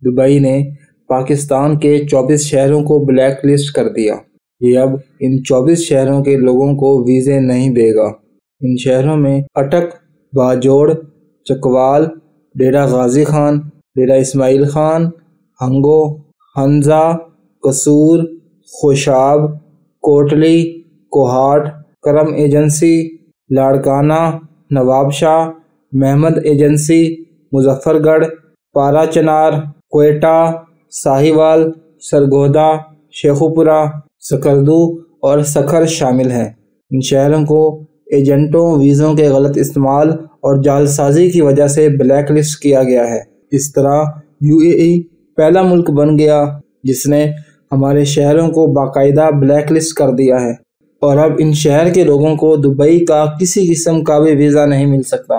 Dubai نے پاکستان کے 24 شہروں کو بلیک لسٹ کر دیا۔ یہ اب ان 24 شہروں کے لوگوں کو ویزے نہیں دے گا۔ ان شہروں میں اٹک، باجوڑ، چکوال، ڈیرہ غازی خان، ڈیرہ اسماعیل خان، ہنگو، ہنزا، قصور، خوشاب، کوٹلی، کوہاٹ، کرم ایجنسی، لاڑکانہ، نواب شاہ، محمد ایجنسی، مظفر گڑھ، پارا چنار، کوئٹہ، ساہیوال، سرگودا، شیخوپورہ، سکردو اور سکھر شامل ہیں۔ ان شہروں کو ایجنٹوں، ویزوں کے غلط استعمال اور جعلسازی کی وجہ سے بلیک لسٹ کیا گیا ہے۔ اس طرح UAE پہلا ملک بن گیا جس نے ہمارے شہروں کو باقاعدہ بلیک لسٹ کر دیا ہے، اور اب ان شہر کے لوگوں کو دبئی کا کسی قسم کا بھی ویزا نہیں مل سکتا۔